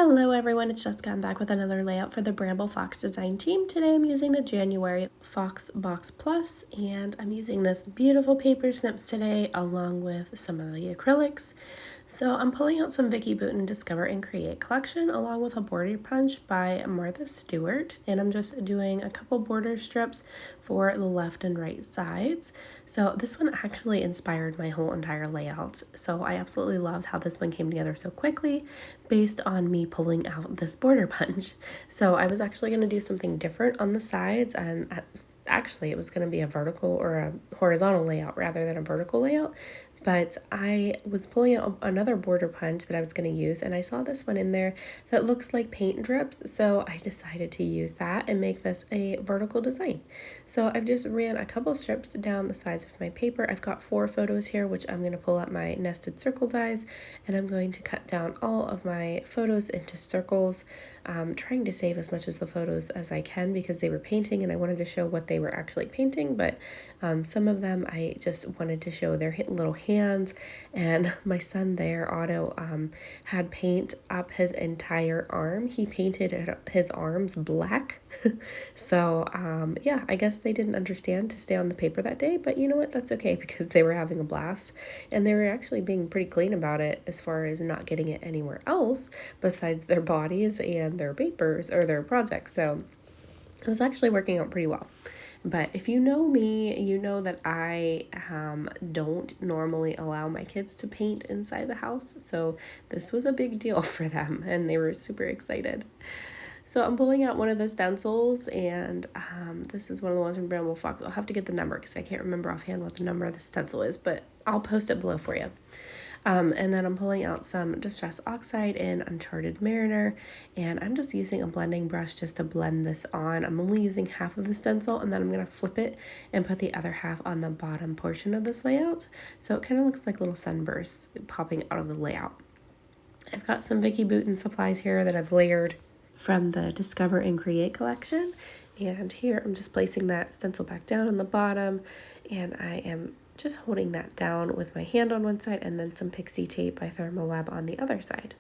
Hello everyone, it's Jessica. I'm back with another layout for the Bramble Fox design team. Today I'm using the January Fox Box Plus, and I'm using this beautiful paper snips today along with some of the acrylics. So I'm pulling out some Vicki Boutin Discover and Create collection along with a border punch by Martha Stewart, and I'm just doing a couple border strips for the left and right sides. So this one actually inspired my whole entire layout. So I absolutely loved how this one came together so quickly based on me pulling out this border punch. So I was actually going to do something different on the sides, and actually it was going to be a vertical or a horizontal layout rather than a vertical layout. But I was pulling out another border punch that I was going to use, and I saw this one in there that looks like paint drips, so I decided to use that and make this a vertical design. So I've just ran a couple strips down the sides of my paper. I've got 4 photos here, which I'm going to pull out my nested circle dies, and I'm going to cut down all of my photos into circles, trying to save as much of the photos as I can because they were painting and I wanted to show what they were actually painting, but some of them I just wanted to show their little hands. And my son there, Otto, had paint up his entire arm. He painted his arms black. So yeah, I guess they didn't understand to stay on the paper that day, but you know what, that's okay because they were having a blast and they were actually being pretty clean about it as far as not getting it anywhere else besides their bodies and their papers or their projects. So it was actually working out pretty well. But if you know me, you know that I don't normally allow my kids to paint inside the house. So this was a big deal for them and they were super excited. So I'm pulling out one of the stencils, and this is one of the ones from Bramble Fox. I'll have to get the number because I can't remember offhand what the number of the stencil is, but I'll post it below for you. And then I'm pulling out some Distress Oxide in Uncharted Mariner, and I'm just using a blending brush just to blend this on. I'm only using half of the stencil, and then I'm going to flip it and put the other half on the bottom portion of this layout. So it kind of looks like little sunbursts popping out of the layout. I've got some Vicki Boutin supplies here that I've layered from the Discover and Create collection. And here I'm just placing that stencil back down on the bottom, and I am just holding that down with my hand on one side and then some pixie tape by Thermoweb on the other side.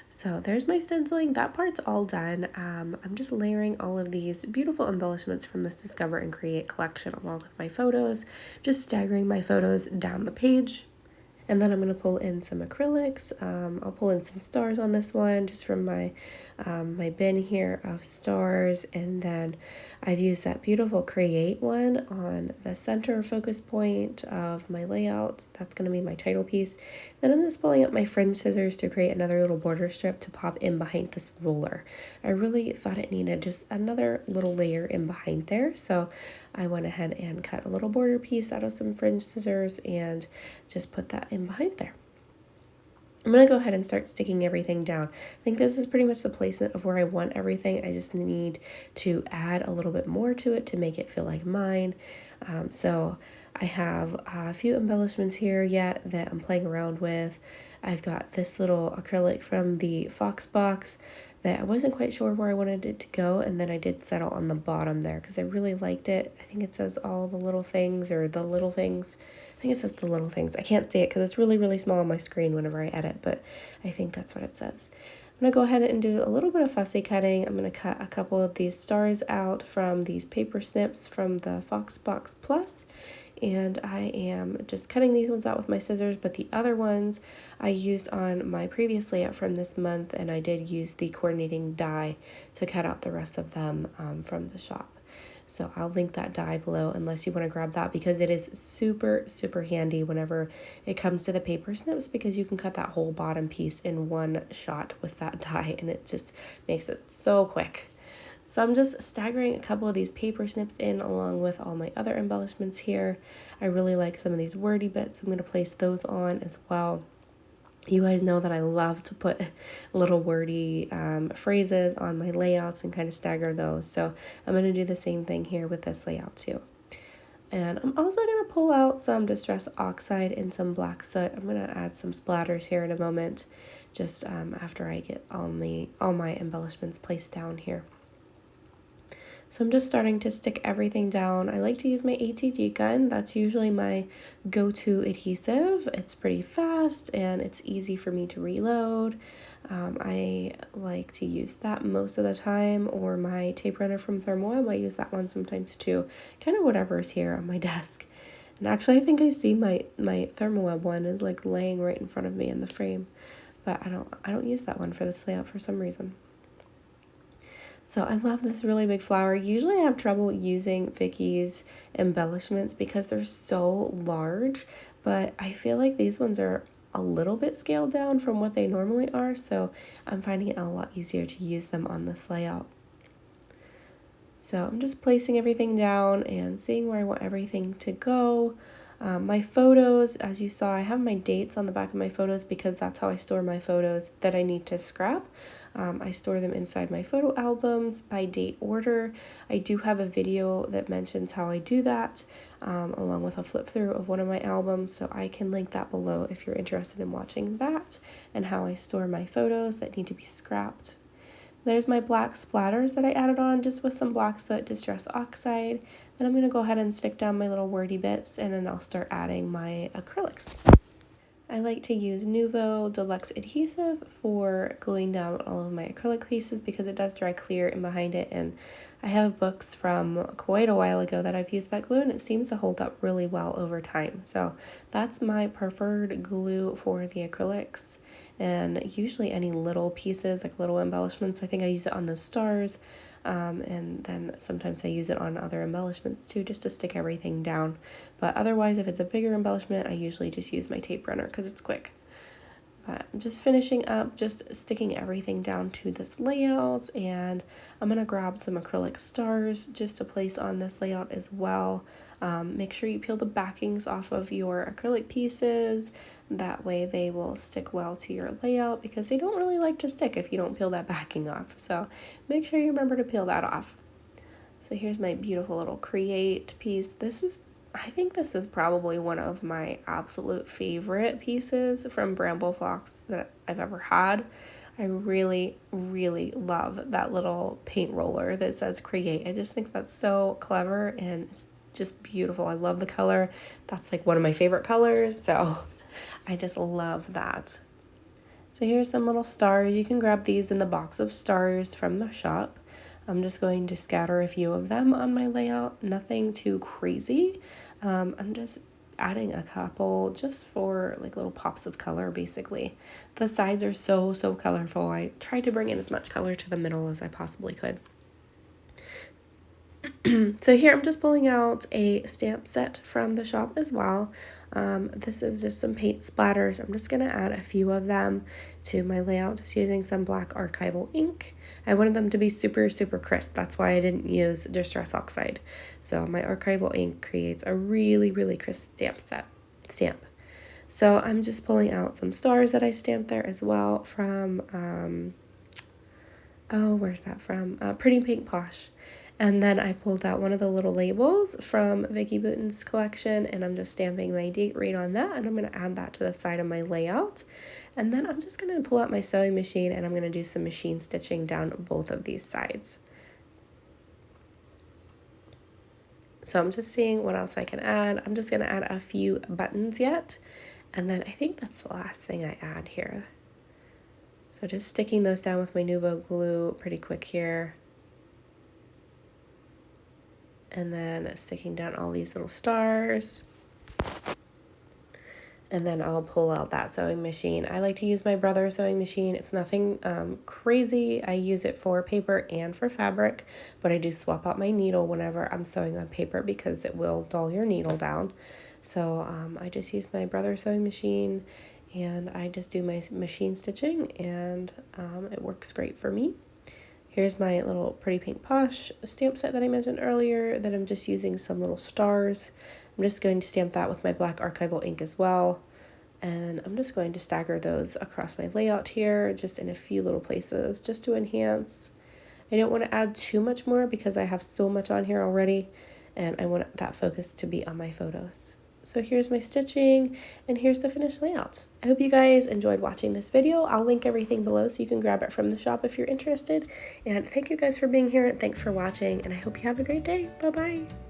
So there's my stenciling. That part's all done. I'm just layering all of these beautiful embellishments from this Discover and Create collection along with my photos, just staggering my photos down the page. And then I'm going to pull in some acrylics. I'll pull in some stars on this one just from my my bin here of stars. And then I've used that beautiful Create one on the center focus point of my layout. That's going to be my title piece. Then I'm just pulling up my fringe scissors to create another little border strip to pop in behind this ruler. I really thought it needed just another little layer in behind there. So I went ahead and cut a little border piece out of some fringe scissors and just put that in behind there. I'm going to go ahead and start sticking everything down. I think this is pretty much the placement of where I want everything. I just need to add a little bit more to it to make it feel like mine. So I have a few embellishments here yet that I'm playing around with. I've got this little acrylic from the Fox box that I wasn't quite sure where I wanted it to go, and then I did settle on the bottom there because I really liked it. I think it says all the little things or the little things. I think it says the little things. I can't see it because it's really, really small on my screen whenever I edit, but I think that's what it says. I'm going to go ahead and do a little bit of fussy cutting. I'm going to cut a couple of these stars out from these paper snips from the Fox Box Plus. And I am just cutting these ones out with my scissors, but the other ones I used on my previous layout from this month, and I did use the coordinating die to cut out the rest of them from the shop. So I'll link that die below unless you want to grab that because it is super, super handy whenever it comes to the paper snips because you can cut that whole bottom piece in one shot with that die and it just makes it so quick. So I'm just staggering a couple of these paper snips in along with all my other embellishments here. I really like some of these wordy bits. I'm going to place those on as well. You guys know that I love to put little wordy phrases on my layouts and kind of stagger those. So I'm going to do the same thing here with this layout too. And I'm also going to pull out some Distress Oxide and some black soot. I'm going to add some splatters here in a moment, just after I get all my embellishments placed down here. So I'm just starting to stick everything down. I like to use my ATG gun. That's usually my go-to adhesive. It's pretty fast and it's easy for me to reload. I like to use that most of the time, or my tape runner from Thermoweb. I use that one sometimes too. Kind of whatever is here on my desk. And actually, I think I see my Thermoweb one is like laying right in front of me in the frame, but I don't use that one for this layout for some reason. So I love this really big flower. Usually I have trouble using Vicki's embellishments because they're so large, but I feel like these ones are a little bit scaled down from what they normally are, so I'm finding it a lot easier to use them on this layout. So I'm just placing everything down and seeing where I want everything to go. My photos, as you saw, I have my dates on the back of my photos because that's how I store my photos that I need to scrap. I store them inside my photo albums by date order. I do have a video that mentions how I do that, along with a flip through of one of my albums, so I can link that below if you're interested in watching that and how I store my photos that need to be scrapped. There's my black splatters that I added on just with some black soot distress oxide. Then I'm going to go ahead and stick down my little wordy bits, and then I'll start adding my acrylics. I like to use Nuvo Deluxe adhesive for gluing down all of my acrylic pieces because it does dry clear in behind it, and I have books from quite a while ago that I've used that glue and it seems to hold up really well over time. So that's my preferred glue for the acrylics. And usually any little pieces, like little embellishments, I think I use it on those stars. And then sometimes I use it on other embellishments too, just to stick everything down. But otherwise, if it's a bigger embellishment, I usually just use my tape runner because it's quick. But I'm just finishing up, just sticking everything down to this layout, and I'm going to grab some acrylic stars just to place on this layout as well. Make sure you peel the backings off of your acrylic pieces. That way they will stick well to your layout because they don't really like to stick if you don't peel that backing off. So make sure you remember to peel that off. So here's my beautiful little create piece. I think this is probably one of my absolute favorite pieces from Bramble Fox that I've ever had. I really, really love that little paint roller that says create. I just think that's so clever and it's just beautiful. I love the color. That's like one of my favorite colors, so I just love that. So here's some little stars. You can grab these in the box of stars from the shop. I'm just going to scatter a few of them on my layout, nothing too crazy. I'm just adding a couple just for like little pops of color basically. The sides are so colorful. I tried to bring in as much color to the middle as I possibly could. So here I'm just pulling out a stamp set from the shop as well. This is just some paint splatters. I'm just going to add a few of them to my layout, just using some black archival ink. I wanted them to be super crisp. That's why I didn't use Distress Oxide. So my archival ink creates a really crisp stamp. So I'm just pulling out some stars that I stamped there as well from, where's that from? Pretty Pink Posh. And then I pulled out one of the little labels from Vicki Boutin's collection, and I'm just stamping my date right on that, and I'm going to add that to the side of my layout. And then I'm just going to pull out my sewing machine, and I'm going to do some machine stitching down both of these sides. So I'm just seeing what else I can add. I'm just going to add a few buttons yet, and then I think that's the last thing I add here. So just sticking those down with my Nuvo glue pretty quick here. And then sticking down all these little stars. And then I'll pull out that sewing machine. I like to use my brother's sewing machine. It's nothing crazy. I use it for paper and for fabric, but I do swap out my needle whenever I'm sewing on paper because it will dull your needle down. So I just use my brother's sewing machine and I just do my machine stitching, and it works great for me. Here's my little Pretty Pink Posh stamp set that I mentioned earlier that I'm just using some little stars. I'm just going to stamp that with my black archival ink as well. And I'm just going to stagger those across my layout here, just in a few little places, just to enhance. I don't want to add too much more because I have so much on here already, and I want that focus to be on my photos. So here's my stitching and here's the finished layout. I hope you guys enjoyed watching this video. I'll link everything below so you can grab it from the shop if you're interested. And thank you guys for being here. Thanks for watching, and I hope you have a great day. Bye-bye.